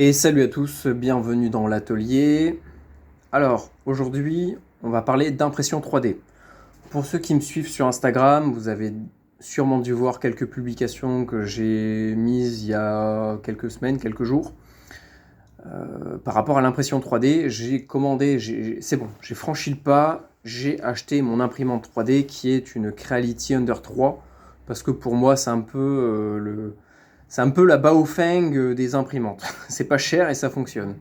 Et salut à tous, bienvenue dans l'atelier. Alors, aujourd'hui, on va parler d'impression 3D. Pour ceux qui me suivent sur Instagram, vous avez sûrement dû voir quelques publications que j'ai mises il y a quelques semaines, quelques jours. Par rapport à l'impression 3D, j'ai commandé, c'est bon, j'ai franchi le pas, j'ai acheté mon imprimante 3D qui est une Creality Under 3 parce que pour moi c'est un peu c'est un peu la Baofeng des imprimantes. C'est pas cher et ça fonctionne.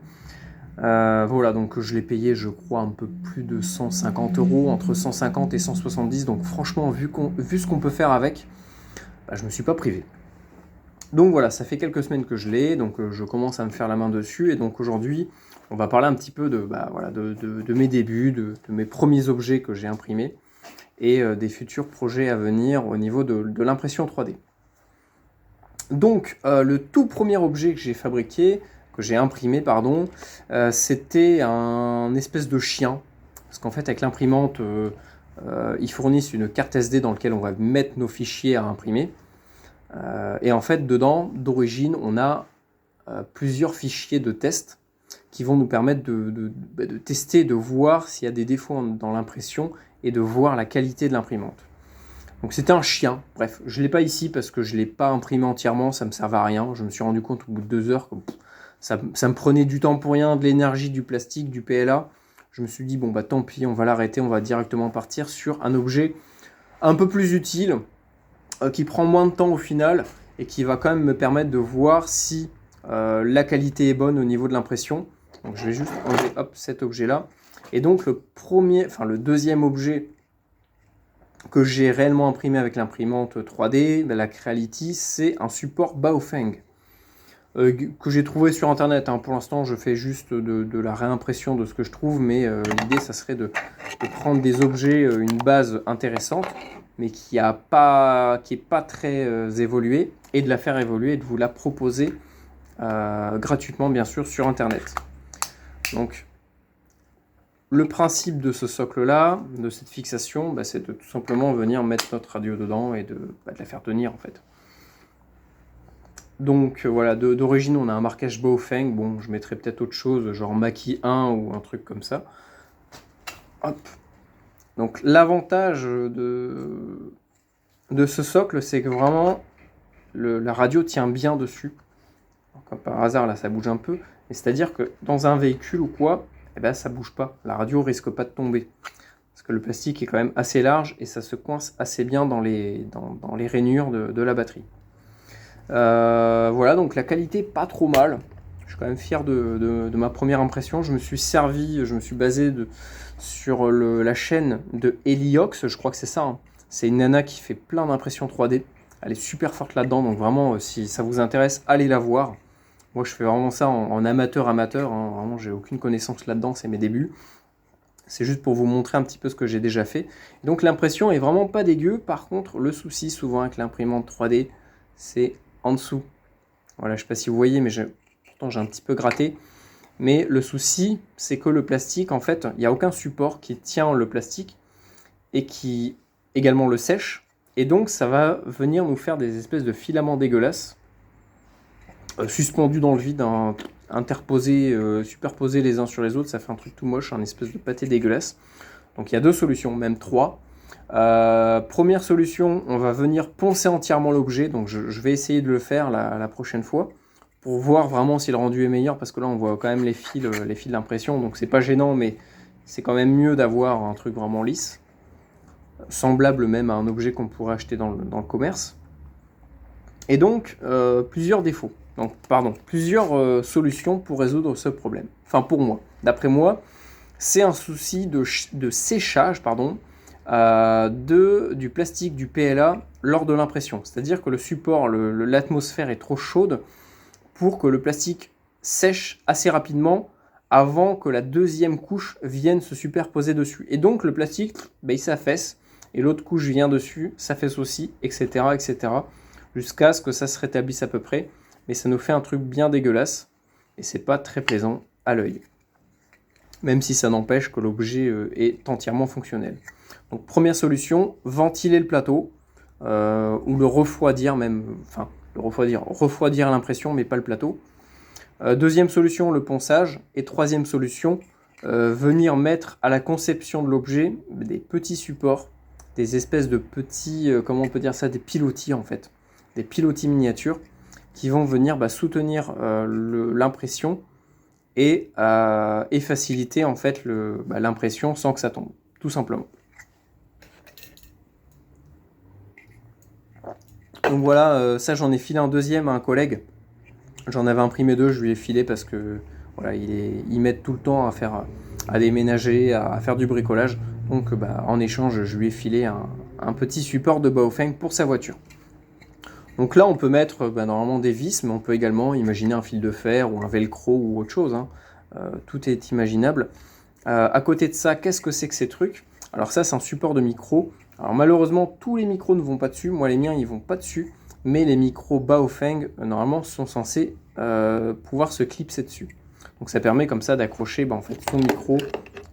Voilà, donc je l'ai payé, je crois, un peu plus de 150 euros, entre 150 et 170. Donc franchement, vu ce qu'on peut faire avec, bah, je me suis pas privé. Donc voilà, ça fait quelques semaines que je l'ai, donc je commence à me faire la main dessus. Et donc aujourd'hui, on va parler un petit peu de mes débuts, de mes premiers objets que j'ai imprimés et des futurs projets à venir au niveau de l'impression 3D. Donc le tout premier objet que j'ai fabriqué, que j'ai imprimé, pardon, c'était un espèce de chien. Parce qu'en fait, avec l'imprimante, ils fournissent une carte SD dans laquelle on va mettre nos fichiers à imprimer. Et en fait, dedans, d'origine, on a plusieurs fichiers de test qui vont nous permettre de tester, de voir s'il y a des défauts dans l'impression et de voir la qualité de l'imprimante. Donc c'était un chien, bref, je ne l'ai pas ici parce que je ne l'ai pas imprimé entièrement, ça ne me servait à rien. Je me suis rendu compte au bout de 2 heures que ça me prenait du temps pour rien, de l'énergie, du plastique, du PLA. Je me suis dit, bon bah tant pis, on va l'arrêter, on va directement partir sur un objet un peu plus utile, qui prend moins de temps au final et qui va quand même me permettre de voir si la qualité est bonne au niveau de l'impression. Donc je vais juste enlever cet objet là. Et donc le deuxième objet que j'ai réellement imprimé avec l'imprimante 3D, la Creality, c'est un support Baofeng que j'ai trouvé sur internet. Pour l'instant, je fais juste de la réimpression de ce que je trouve, mais l'idée, ça serait de prendre des objets, une base intéressante, mais qui n'est pas très évoluée, et de la faire évoluer et de vous la proposer gratuitement, bien sûr, sur internet. Donc, le principe de ce socle-là, de cette fixation, c'est de tout simplement venir mettre notre radio dedans et de la faire tenir en fait. Donc voilà, d'origine on a un marquage Baofeng, bon je mettrais peut-être autre chose, genre Maki 1 ou un truc comme ça. Hop. Donc l'avantage de ce socle, c'est que vraiment la radio tient bien dessus. Comme par hasard là ça bouge un peu, mais c'est-à-dire que dans un véhicule ou quoi, ça bouge pas, la radio risque pas de tomber. Parce que le plastique est quand même assez large et ça se coince assez bien dans les rainures de la batterie. Voilà, donc la qualité pas trop mal. Je suis quand même fier de ma première impression. Je me suis basé sur la chaîne de Heliox, je crois que c'est ça. C'est une nana qui fait plein d'impressions 3D. Elle est super forte là-dedans, donc vraiment, si ça vous intéresse, allez la voir. Moi, je fais vraiment ça en amateur. Vraiment, j'ai aucune connaissance là-dedans, c'est mes débuts. C'est juste pour vous montrer un petit peu ce que j'ai déjà fait. Et donc l'impression est vraiment pas dégueu. Par contre, le souci souvent avec l'imprimante 3D, c'est en dessous. Voilà, je sais pas si vous voyez, mais pourtant j'ai un petit peu gratté. Mais le souci, c'est que le plastique, en fait, il n'y a aucun support qui tient le plastique et qui également le sèche. Et donc ça va venir nous faire des espèces de filaments dégueulasses, suspendus dans le vide, interposés, superposés les uns sur les autres, ça fait un truc tout moche, un espèce de pâté dégueulasse. Donc il y a deux solutions, même trois. Première solution, on va venir poncer entièrement l'objet, donc je vais essayer de le faire la prochaine fois, pour voir vraiment si le rendu est meilleur, parce que là on voit quand même les fils d'impression, donc c'est pas gênant, mais c'est quand même mieux d'avoir un truc vraiment lisse, semblable même à un objet qu'on pourrait acheter dans le commerce. Et donc, plusieurs défauts. Donc, plusieurs solutions pour résoudre ce problème. Enfin, pour moi. D'après moi, c'est un souci de séchage du plastique, du PLA, lors de l'impression. C'est-à-dire que le support, l'atmosphère est trop chaude pour que le plastique sèche assez rapidement avant que la deuxième couche vienne se superposer dessus. Et donc, le plastique, il s'affaisse, et l'autre couche vient dessus, s'affaisse aussi, etc., etc., jusqu'à ce que ça se rétablisse à peu près. Mais ça nous fait un truc bien dégueulasse et c'est pas très plaisant à l'œil. Même si ça n'empêche que l'objet est entièrement fonctionnel. Donc première solution, ventiler le plateau ou le refroidir même, refroidir l'impression mais pas le plateau. Deuxième solution, le ponçage. Et troisième solution, venir mettre à la conception de l'objet des petits supports, des espèces de petits, comment on peut dire ça, des pilotis en fait, des pilotis miniatures qui vont venir soutenir l'impression et faciliter en fait l'impression sans que ça tombe, tout simplement. Donc voilà, ça j'en ai filé un deuxième à un collègue. J'en avais imprimé 2, je lui ai filé parce que voilà, il m'aide tout le temps à déménager, à faire du bricolage. Donc en échange, je lui ai filé un petit support de Baofeng pour sa voiture. Donc là, on peut mettre normalement des vis, mais on peut également imaginer un fil de fer ou un velcro ou autre chose. Tout est imaginable. À côté de ça, qu'est-ce que c'est que ces trucs? Alors ça, c'est un support de micro. Alors malheureusement, tous les micros ne vont pas dessus. Moi, les miens, ils vont pas dessus. Mais les micros Baofeng, normalement, sont censés pouvoir se clipser dessus. Donc ça permet comme ça d'accrocher en fait, son micro.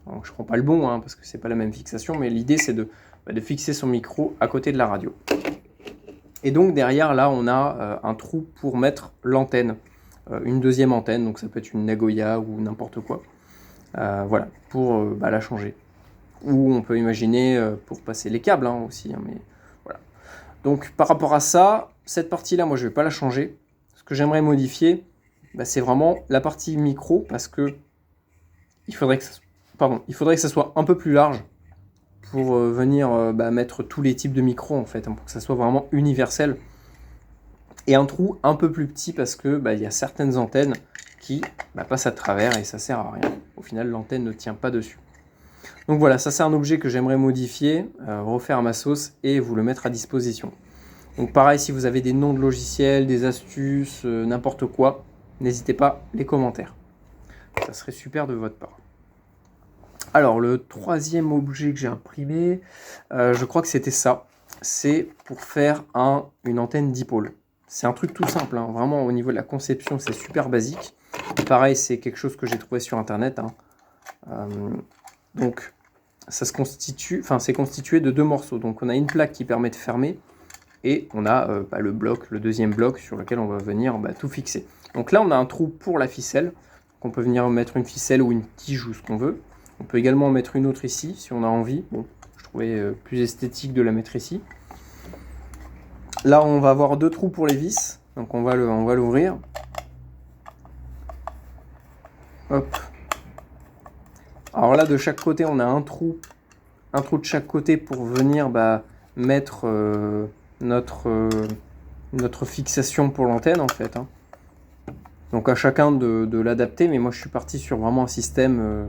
Alors, je ne prends pas le bon, parce que c'est pas la même fixation, mais l'idée, c'est de fixer son micro à côté de la radio. Et donc derrière, là, on a un trou pour mettre l'antenne. Une deuxième antenne, donc ça peut être une Nagoya ou n'importe quoi. Voilà, pour la changer. Ou on peut imaginer pour passer les câbles aussi, mais voilà. Donc par rapport à ça, cette partie-là, moi je ne vais pas la changer. Ce que j'aimerais modifier, c'est vraiment la partie micro, parce que il faudrait que ça soit un peu plus large pour venir mettre tous les types de micros en fait, pour que ça soit vraiment universel. Et un trou un peu plus petit parce que il y a certaines antennes qui passent à travers et ça sert à rien. Au final, l'antenne ne tient pas dessus. Donc voilà, ça c'est un objet que j'aimerais modifier, refaire à ma sauce et vous le mettre à disposition. Donc pareil, si vous avez des noms de logiciels, des astuces, n'importe quoi, n'hésitez pas, les commentaires. Ça serait super de votre part. Alors le troisième objet que j'ai imprimé, je crois que c'était ça. C'est pour faire une antenne dipôle. C'est un truc tout simple, vraiment au niveau de la conception, c'est super basique. Pareil, c'est quelque chose que j'ai trouvé sur internet. Donc c'est constitué de 2 morceaux. Donc on a une plaque qui permet de fermer et on a le deuxième bloc sur lequel on va venir tout fixer. Donc là on a un trou pour la ficelle. Donc on peut venir mettre une ficelle ou une tige ou ce qu'on veut. On peut également en mettre une autre ici si on a envie. Bon, je trouvais plus esthétique de la mettre ici. Là on va avoir 2 trous pour les vis. Donc on va l'ouvrir. Hop. Alors là, de chaque côté, on a un trou de chaque côté pour venir mettre notre fixation pour l'antenne en fait. Donc à chacun de l'adapter, mais moi je suis parti sur vraiment un système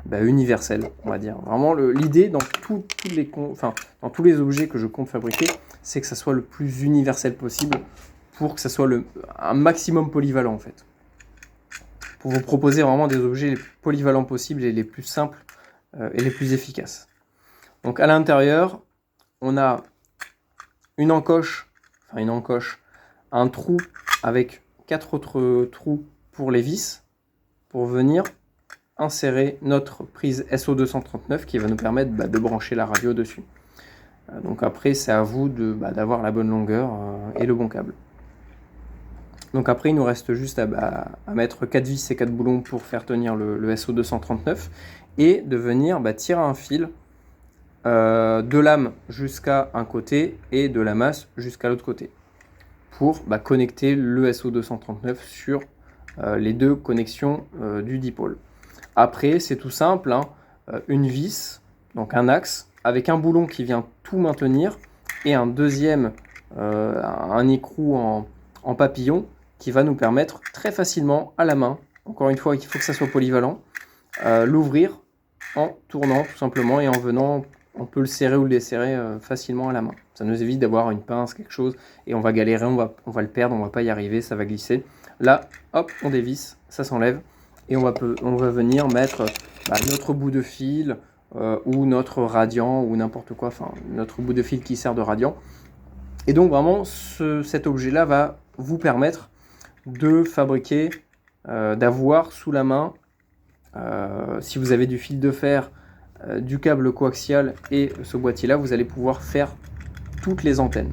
universel, on va dire. Vraiment l'idée dans tous les objets que je compte fabriquer, c'est que ça soit le plus universel possible pour que ça soit un maximum polyvalent en fait. Pour vous proposer vraiment des objets les plus polyvalents possibles et les plus simples et les plus efficaces. Donc à l'intérieur, on a un trou avec 4 autres trous pour les vis, pour venir insérer notre prise SO239 qui va nous permettre de brancher la radio dessus. Donc après, c'est à vous d'avoir la bonne longueur et le bon câble. Donc après, il nous reste juste à mettre 4 vis et 4 boulons pour faire tenir le SO239 et de venir tirer un fil de lame jusqu'à un côté et de la masse jusqu'à l'autre côté pour connecter le SO239 sur les 2 connexions du dipôle. Après, c'est tout simple, une vis, donc un axe, avec un boulon qui vient tout maintenir et un deuxième, un écrou en papillon qui va nous permettre très facilement à la main, encore une fois il faut que ça soit polyvalent, l'ouvrir en tournant tout simplement et en venant, on peut le serrer ou le desserrer facilement à la main. Ça nous évite d'avoir une pince, quelque chose, et on va galérer, on va le perdre, on va pas y arriver, ça va glisser. Là, hop, on dévisse, ça s'enlève, et on va venir mettre notre bout de fil, ou notre radiant, ou n'importe quoi, notre bout de fil qui sert de radiant. Et donc vraiment, cet objet-là va vous permettre de fabriquer, d'avoir sous la main, si vous avez du fil de fer, du câble coaxial et ce boîtier-là, vous allez pouvoir faire toutes les antennes.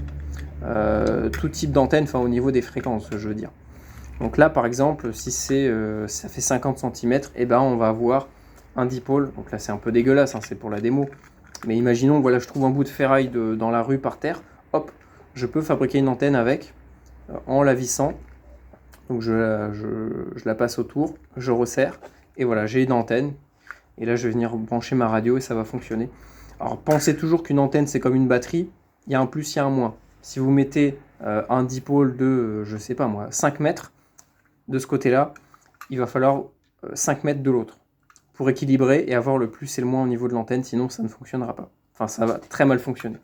Tout type d'antenne, au niveau des fréquences, je veux dire. Donc là, par exemple, si ça fait 50 cm, et ben on va avoir un dipôle. Donc là, c'est un peu dégueulasse, hein, c'est pour la démo. Mais imaginons, voilà, je trouve un bout de ferraille dans la rue par terre. Hop, je peux fabriquer une antenne avec, en la vissant. Donc je la passe autour, je resserre, et voilà, j'ai une antenne. Et là, je vais venir brancher ma radio et ça va fonctionner. Alors, pensez toujours qu'une antenne, c'est comme une batterie. Il y a un plus, il y a un moins. Si vous mettez un dipôle de, je sais pas moi, 5 mètres de ce côté-là, il va falloir 5 mètres de l'autre pour équilibrer et avoir le plus et le moins au niveau de l'antenne, sinon ça ne fonctionnera pas. Enfin, ça va très mal fonctionner.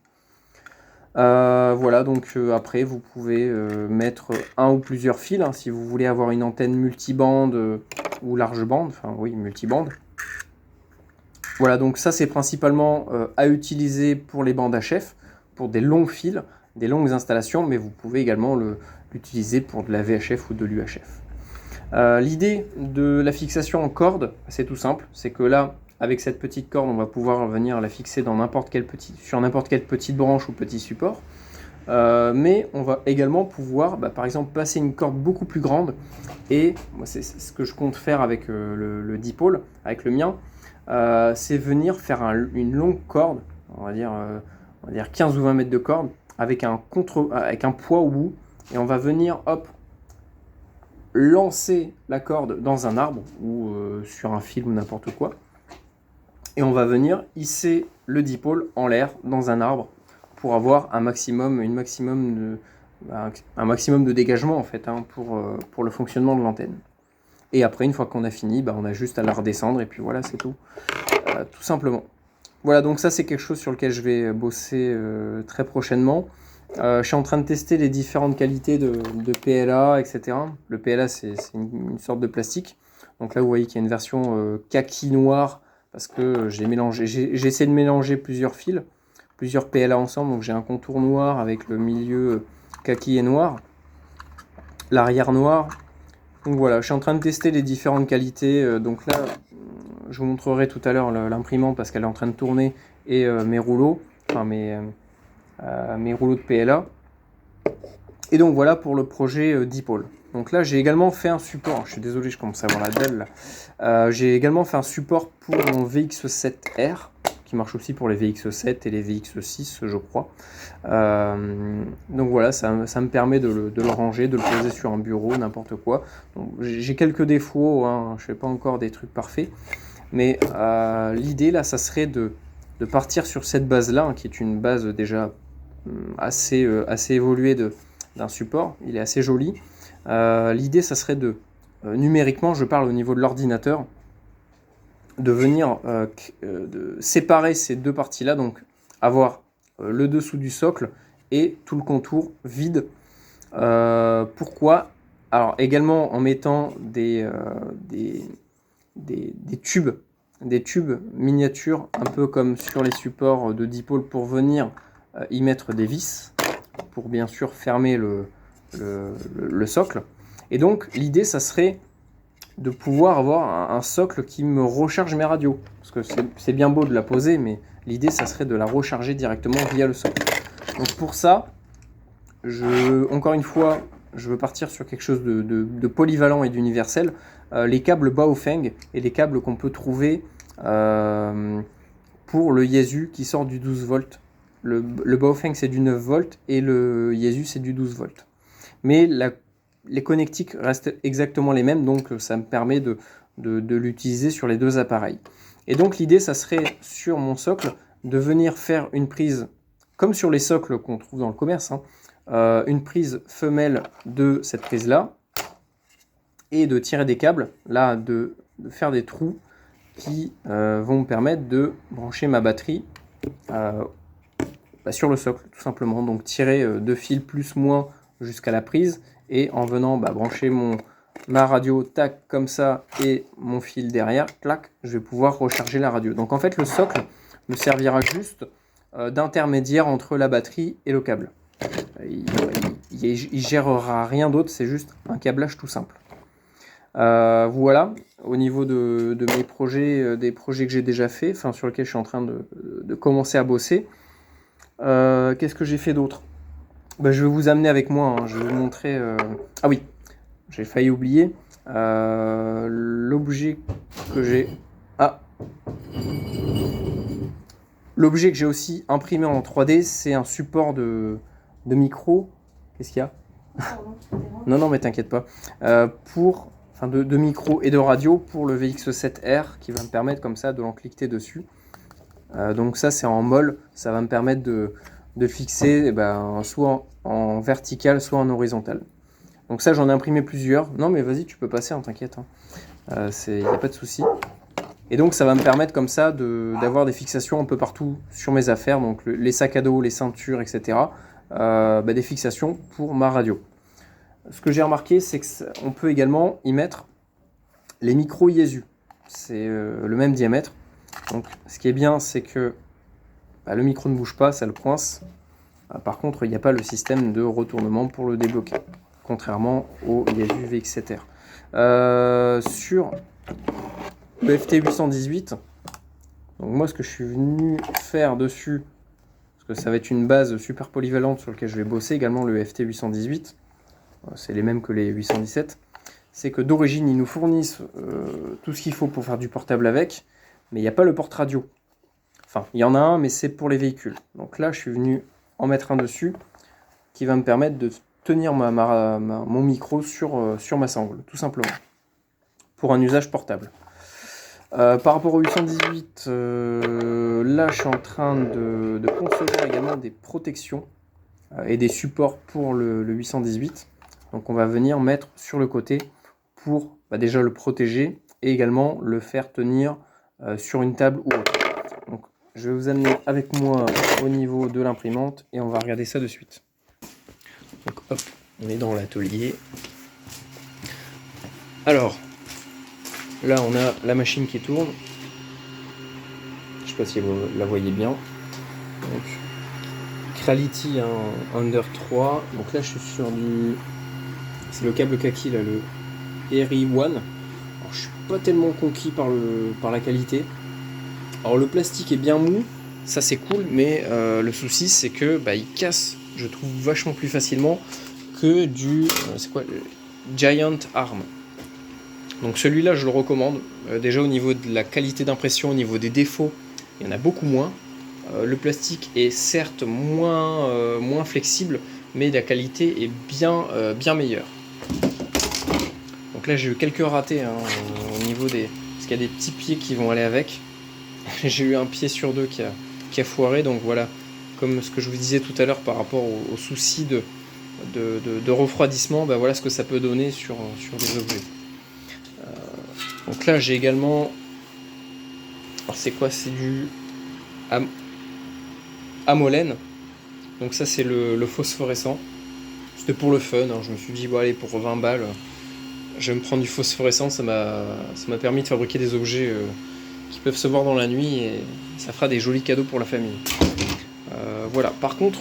Voilà, donc après, vous pouvez mettre un ou plusieurs fils, hein, si vous voulez avoir une antenne multibande ou large bande, enfin oui, multibande. Voilà, donc ça c'est principalement à utiliser pour les bandes HF, pour des longs fils, des longues installations, mais vous pouvez également l'utiliser pour de la VHF ou de l'UHF. L'idée de la fixation en corde, c'est tout simple, c'est que là, avec cette petite corde, on va pouvoir venir la fixer sur n'importe quelle petite branche ou petit support. Mais on va également pouvoir, par exemple, passer une corde beaucoup plus grande. Et moi, c'est ce que je compte faire avec le dipôle, avec le mien. C'est venir faire une longue corde, on va dire 15 ou 20 mètres de corde, avec un poids au bout. Et on va venir, hop, lancer la corde dans un arbre ou sur un fil ou n'importe quoi. Et on va venir hisser le dipôle en l'air dans un arbre pour avoir un maximum de dégagement en fait, hein, pour le fonctionnement de l'antenne. Et après, une fois qu'on a fini, on a juste à la redescendre et puis voilà, c'est tout. Tout simplement. Voilà, donc ça c'est quelque chose sur lequel je vais bosser très prochainement. Je suis en train de tester les différentes qualités de PLA, etc. Le PLA, c'est une sorte de plastique. Donc là, vous voyez qu'il y a une version kaki noir parce que j'ai essayé de mélanger plusieurs fils, plusieurs PLA ensemble. Donc j'ai un contour noir avec le milieu kaki et noir, l'arrière noir. Donc voilà, je suis en train de tester les différentes qualités. Donc là, je vous montrerai tout à l'heure l'imprimante parce qu'elle est en train de tourner et mes rouleaux, enfin mes rouleaux de PLA. Et donc voilà pour le projet dipôle. Donc là j'ai également fait un support, je suis désolé, je commence à avoir la dalle là. J'ai également fait un support pour mon VX7R, qui marche aussi pour les VX7 et les VX6 je crois. Donc voilà, ça me permet de le ranger, de le poser sur un bureau, n'importe quoi. J'ai quelques défauts, hein, je fais pas encore des trucs parfaits. Mais l'idée là, ça serait de partir sur cette base-là, hein, qui est une base déjà assez évoluée d'un support. Il est assez joli. L'idée, ça serait numériquement, je parle au niveau de l'ordinateur, de venir de séparer ces deux parties-là, donc avoir le dessous du socle et tout le contour vide. Pourquoi ? Alors également en mettant des tubes miniatures, un peu comme sur les supports de dipôle, pour venir y mettre des vis, pour bien sûr fermer le socle. Et donc l'idée, ça serait de pouvoir avoir un socle qui me recharge mes radios. Parce que c'est bien beau de la poser, mais l'idée, ça serait de la recharger directement via le socle. Donc pour ça, encore une fois, je veux partir sur quelque chose de polyvalent et d'universel. Les câbles Baofeng et les câbles qu'on peut trouver pour le Yaesu qui sort du 12 volts. Le Baofeng c'est du 9 volts et le Yaesu c'est du 12 volts. Mais les connectiques restent exactement les mêmes, donc ça me permet de l'utiliser sur les deux appareils. Et donc l'idée, ça serait sur mon socle de venir faire une prise, comme sur les socles qu'on trouve dans le commerce, hein, une prise femelle de cette prise-là, et de tirer des câbles, là, de faire des trous qui vont me permettre de brancher ma batterie sur le socle, tout simplement. Donc tirer deux fils plus moins jusqu'à la prise, et en venant brancher ma radio, tac, comme ça, et mon fil derrière, clac, je vais pouvoir recharger la radio. Donc en fait, le socle me servira juste d'intermédiaire entre la batterie et le câble. Il gérera rien d'autre, c'est juste un câblage tout simple. Voilà, au niveau de mes projets, des projets que j'ai déjà fait, sur lesquels je suis en train de commencer à bosser. Qu'est-ce que j'ai fait d'autre ? Je vais vous amener avec moi, hein, je vais vous montrer... Ah oui, j'ai failli oublier. L'objet que j'ai... Ah, l'objet que j'ai aussi imprimé en 3D, c'est un support de micro. Qu'est-ce qu'il y a? Non, mais t'inquiète pas. De micro et de radio pour le VX7R qui va me permettre comme ça de l'en cliqueter dessus. Donc ça, c'est en molle. Ça va me permettre de fixer soit en vertical, soit en horizontal. Donc ça, j'en ai imprimé plusieurs. Non, mais vas-y, tu peux passer, hein, t'inquiète. Il n'y a pas de souci. Et donc ça va me permettre comme ça d'avoir des fixations un peu partout sur mes affaires, donc les sacs à dos, les ceintures, etc. Des fixations pour ma radio. Ce que j'ai remarqué, c'est qu'on peut également y mettre les micros Yaesu. C'est le même diamètre. Donc ce qui est bien, c'est que le micro ne bouge pas, ça le coince. Par contre, il n'y a pas le système de retournement pour le débloquer, contrairement au Yaesu VX7R. Sur le FT818, donc moi ce que je suis venu faire dessus, parce que ça va être une base super polyvalente sur laquelle je vais bosser également le FT818, c'est les mêmes que les 817, c'est que d'origine ils nous fournissent tout ce qu'il faut pour faire du portable avec, mais il n'y a pas le porte-radio. Enfin, il y en a un, mais c'est pour les véhicules. Donc là, je suis venu en mettre un dessus, qui va me permettre de tenir mon micro sur ma sangle, tout simplement, pour un usage portable. Par rapport au 818, là je suis en train de concevoir également des protections et des supports pour le 818. Donc on va venir mettre sur le côté pour déjà le protéger et également le faire tenir sur une table ou autre. Donc je vais vous amener avec moi au niveau de l'imprimante et on va regarder ça de suite. Donc hop, on est dans l'atelier. Alors, là, on a la machine qui tourne. Je ne sais pas si vous la voyez bien. Donc, Creality Under 3. Donc là, je suis sur du... C'est le câble kaki, là, le RI1. Alors, je suis pas tellement conquis par la qualité. Alors, le plastique est bien mou. Ça, c'est cool. Mais le souci, c'est que il casse, je trouve, vachement plus facilement que du... c'est quoi? Giant Arm. Donc celui-là, je le recommande. Déjà au niveau de la qualité d'impression, au niveau des défauts, il y en a beaucoup moins. Le plastique est certes moins flexible, mais la qualité est bien meilleure. Donc là, j'ai eu quelques ratés au niveau des... Parce qu'il y a des petits pieds qui vont aller avec. J'ai eu un pied sur deux qui a foiré. Donc voilà, comme ce que je vous disais tout à l'heure par rapport au souci de refroidissement, voilà ce que ça peut donner sur des objets. Donc là j'ai également, alors c'est quoi, c'est du amolène, donc ça c'est le phosphorescent, c'était pour le fun, je me suis dit allez, pour 20 balles je vais me prendre du phosphorescent, ça m'a permis de fabriquer des objets qui peuvent se voir dans la nuit et ça fera des jolis cadeaux pour la famille. Voilà, par contre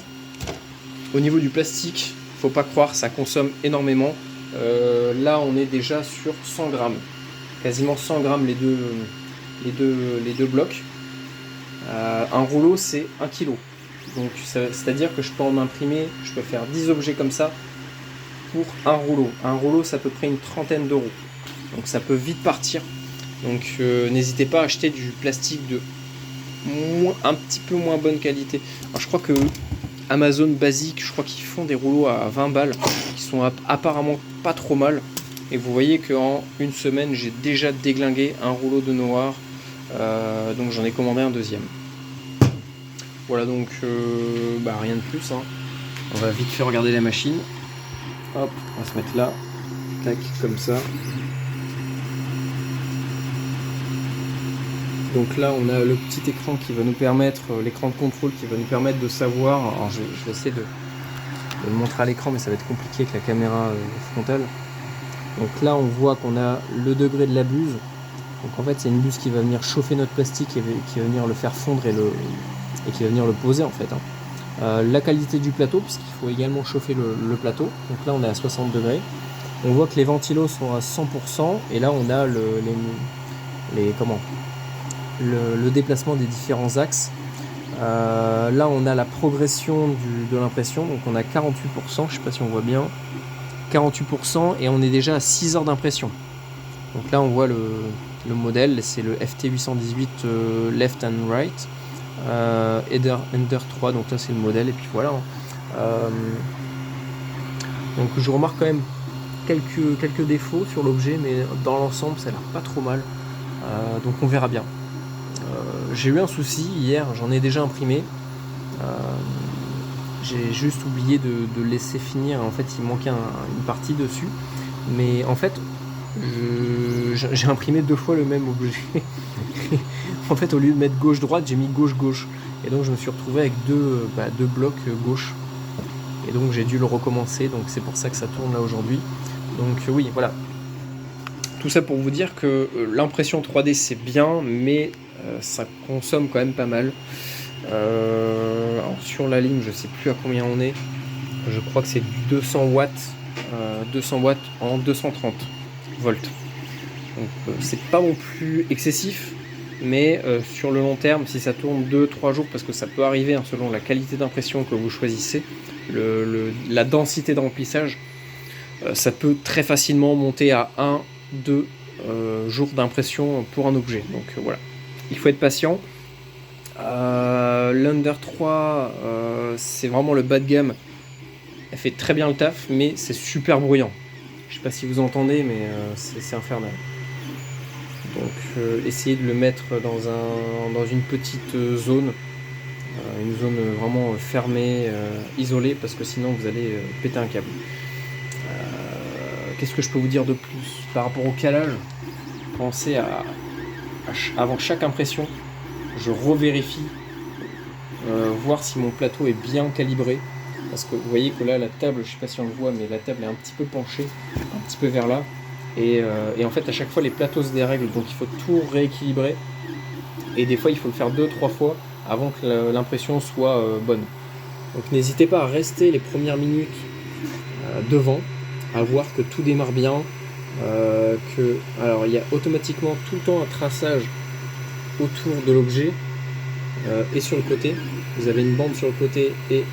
au niveau du plastique, faut pas croire, ça consomme énormément. Là on est déjà sur 100 grammes. Quasiment 100 grammes les deux blocs. Un rouleau c'est 1 kg. Donc c'est-à-dire que je peux en imprimer, je peux faire 10 objets comme ça pour un rouleau. Un rouleau c'est à peu près une trentaine d'euros. Donc ça peut vite partir. Donc n'hésitez pas à acheter du plastique de un petit peu moins bonne qualité. Alors je crois que Amazon basique, je crois qu'ils font des rouleaux à 20 balles qui sont apparemment pas trop mal. Et vous voyez qu'en une semaine, j'ai déjà déglingué un rouleau de noir. Donc j'en ai commandé un deuxième. Voilà, donc rien de plus. On va vite fait regarder la machine. Hop, on va se mettre là. Tac, comme ça. Donc là, on a le petit écran qui va nous permettre, l'écran de contrôle qui va nous permettre de savoir. Alors je vais essayer de le montrer à l'écran, mais ça va être compliqué avec la caméra frontale. Donc là, on voit qu'on a le degré de la buse. Donc en fait, c'est une buse qui va venir chauffer notre plastique et qui va venir le faire fondre et qui va venir le poser en fait. La qualité du plateau, puisqu'il faut également chauffer le plateau. Donc là, on est à 60 degrés. On voit que les ventilos sont à 100%. Et là, on a le déplacement des différents axes. Là, on a la progression de l'impression. Donc on a 48%, je ne sais pas si on voit bien. 48% et on est déjà à 6 heures d'impression. Donc là on voit le modèle, c'est le FT818 Left and Right, Ender 3, donc là c'est le modèle, et puis voilà. Donc je remarque quand même quelques défauts sur l'objet, mais dans l'ensemble ça a l'air pas trop mal, donc on verra bien. J'ai eu un souci hier, j'en ai déjà imprimé, j'ai juste oublié de laisser finir, en fait il manquait une partie dessus, mais en fait j'ai imprimé 2 fois le même objet. En fait, au lieu de mettre gauche-droite, j'ai mis gauche-gauche. Et donc, je me suis retrouvé avec deux blocs gauche. Et donc, j'ai dû le recommencer. Donc, c'est pour ça que ça tourne là aujourd'hui. Donc, oui, voilà. Tout ça pour vous dire que l'impression 3D, c'est bien, mais ça consomme quand même pas mal. Alors, sur la ligne, je sais plus à combien on est. Je crois que c'est 200 watts. 200 watts en 230 volts. Donc c'est pas non plus excessif, mais sur le long terme, si ça tourne 2-3 jours, parce que ça peut arriver hein, selon la qualité d'impression que vous choisissez, la densité de remplissage, ça peut très facilement monter à 1-2 jours d'impression pour un objet. Donc voilà, il faut être patient. L'Under 3, c'est vraiment le bas de gamme. Elle fait très bien le taf, mais c'est super bruyant. Je sais pas si vous entendez, mais c'est infernal. Donc essayez de le mettre dans une petite zone, une zone vraiment fermée, isolée, parce que sinon vous allez péter un câble. Qu'est-ce que je peux vous dire de plus par rapport au calage? Pensez avant chaque impression, je revérifie, voir si mon plateau est bien calibré. Parce que vous voyez que là, la table, je ne sais pas si on le voit, mais la table est un petit peu penchée, un petit peu vers là. Et en fait, à chaque fois, les plateaux se dérèglent, donc il faut tout rééquilibrer. Et des fois, il faut le faire 2-3 fois avant que l'impression soit bonne. Donc n'hésitez pas à rester les premières minutes devant, à voir que tout démarre bien. Alors, il y a automatiquement tout le temps un traçage autour de l'objet et sur le côté. Vous avez une bande sur le côté et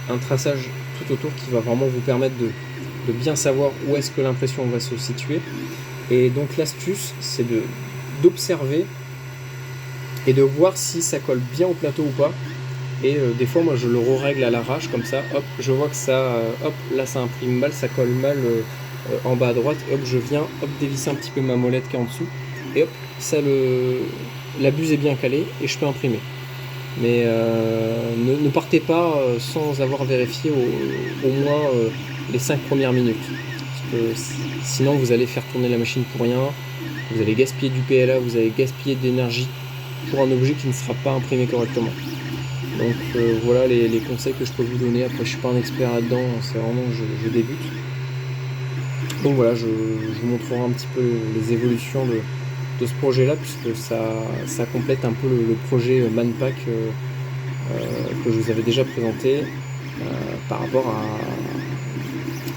un traçage tout autour qui va vraiment vous permettre de bien savoir où est-ce que l'impression va se situer. Et donc l'astuce, c'est d'observer et de voir si ça colle bien au plateau ou pas. Et des fois, moi, je le règle à l'arrache comme ça. Hop, je vois que ça, hop, là, ça imprime mal, ça colle mal en bas à droite. Et hop, je viens, hop, dévisser un petit peu ma molette qui est en dessous. Et hop, ça la buse est bien calée et je peux imprimer. Mais ne partez pas sans avoir vérifié au moins les 5 premières minutes. Parce que sinon vous allez faire tourner la machine pour rien, vous allez gaspiller du PLA, vous allez gaspiller de l'énergie pour un objet qui ne sera pas imprimé correctement. Donc voilà les conseils que je peux vous donner. Après je suis pas un expert là-dedans, c'est vraiment je débute. Donc voilà, je vous montrerai un petit peu les évolutions de ce projet-là, puisque ça complète un peu le projet Manpack que je vous avais déjà présenté par rapport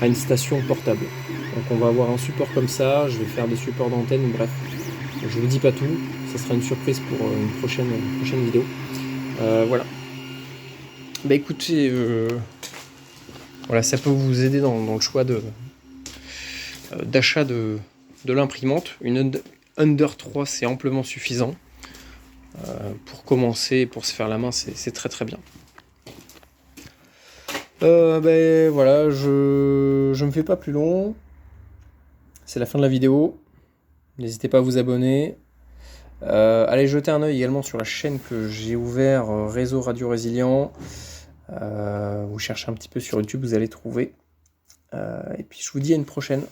à une station portable. Donc on va avoir un support comme ça, je vais faire des supports d'antenne, bref, je vous dis pas tout, ça sera une surprise pour une prochaine vidéo. Voilà. Bah écoutez, voilà, ça peut vous aider dans le choix d'achat de l'imprimante. Une Under 3, c'est amplement suffisant. Pour commencer, pour se faire la main, c'est très très bien. Ben voilà, je me fais pas plus long. C'est la fin de la vidéo. N'hésitez pas à vous abonner. Allez jeter un œil également sur la chaîne que j'ai ouvert, Réseau Radio Résilient. Vous cherchez un petit peu sur YouTube, vous allez trouver. Et puis je vous dis à une prochaine.